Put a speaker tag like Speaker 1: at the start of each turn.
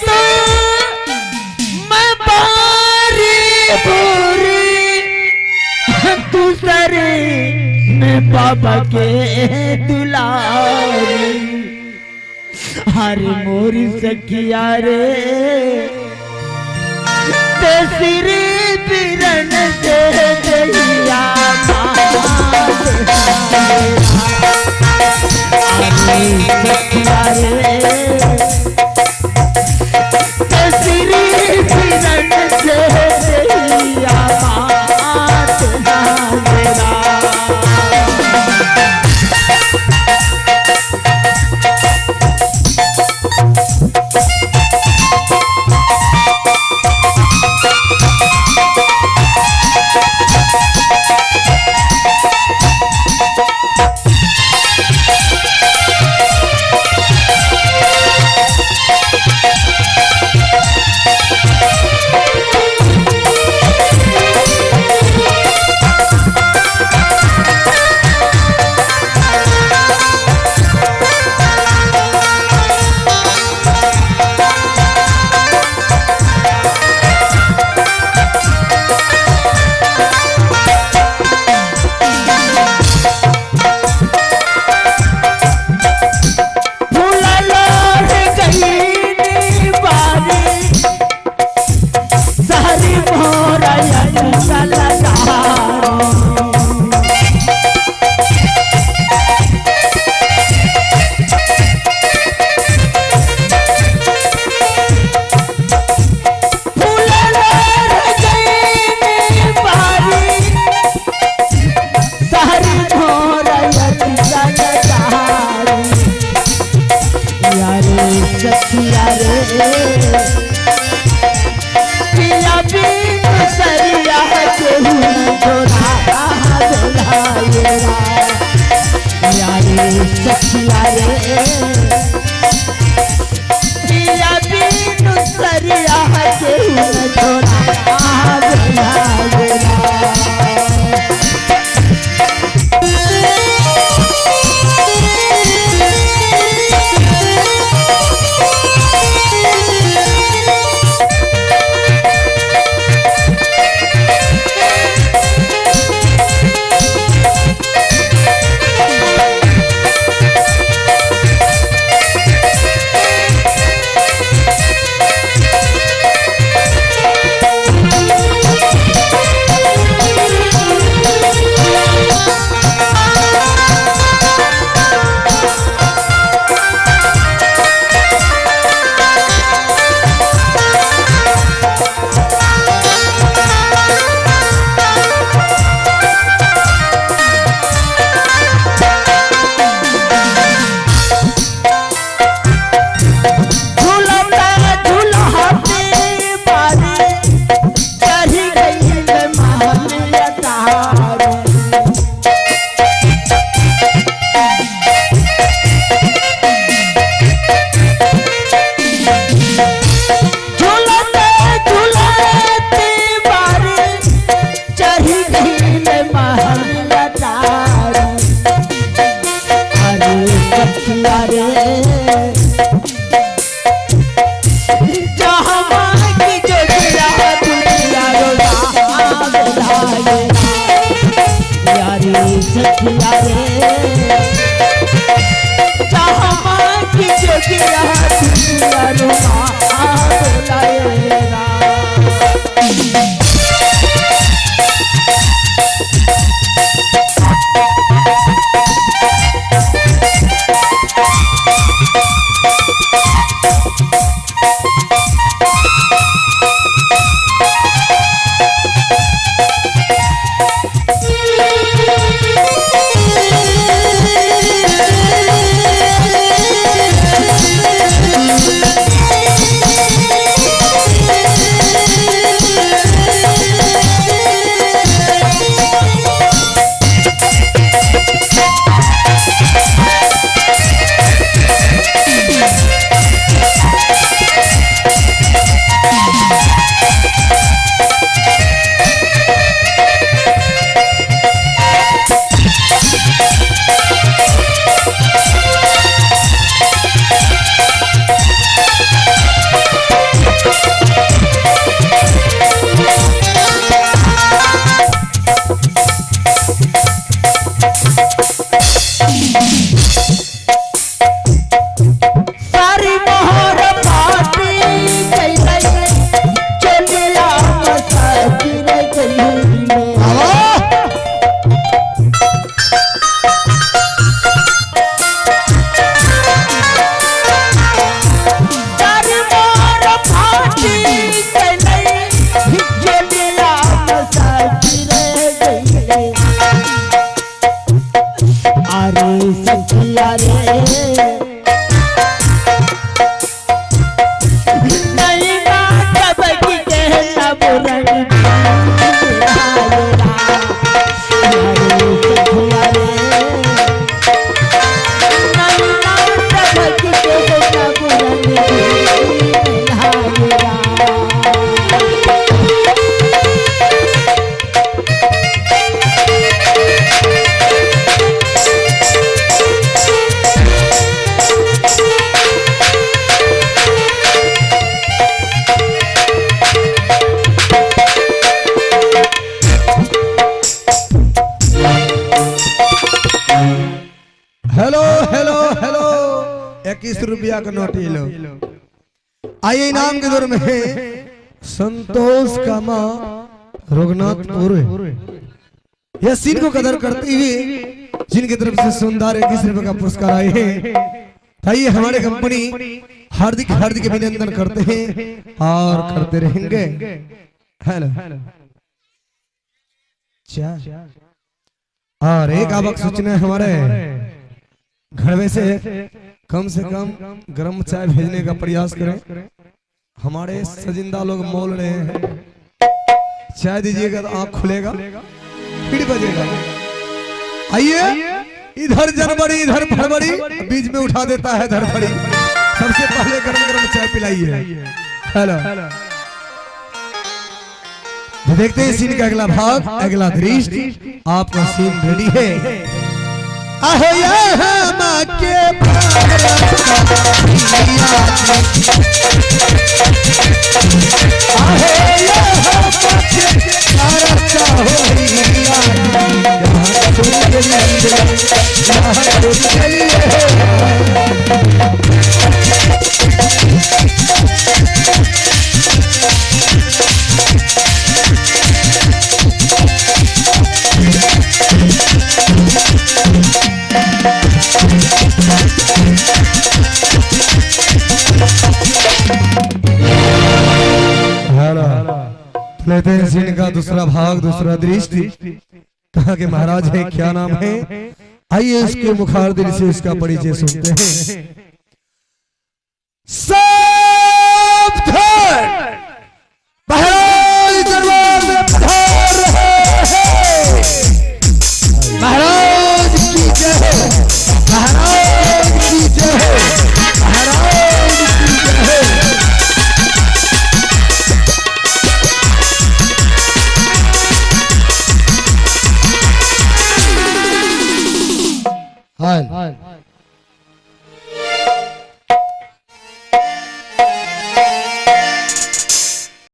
Speaker 1: तो मैं बारी बुरी दूसरे में बाबा के दुलारी। हरे मोरी सखिया रे तेरी बिरन से जइया सखिया रे तेरी बिरन से जइया
Speaker 2: 21 रुपया का नोट ये लो। आइए इनाम के दौर में संतोष कामा रघुनाथपुर यह सीन को कदर करते हुए जिनकी तरफ से सुंदर 21 रुपए का पुरस्कार आए हैं, आइए हमारे कंपनी हार्दिक हार्दिक अभिनंदन करते हैं और करते रहेंगे। हेलो और एक आवक सूचना हमारे घर में से कम गर्म चाय भेजने का प्रयास करें। हमारे सजिंदा लोग मोल रहे हैं, चाय दीजिएगा तो आंख खुलेगा, फिर बजेगा। आइए इधर जनवरी इधर फरवरी, बीच में उठा देता है धरफड़ी। सबसे पहले गरम गरम चाय पिलाइए। हेलो देखते हैं सीन का अगला भाग, अगला दृश्य। आपका सीन रेडी है। आहो लेते हैं सीन का दूसरा भाग, दूसरा दृश्य। कहा कि महाराज है, क्या नाम है? आइए इसके मुखारदिल से इसका परिचय सुनते हैं।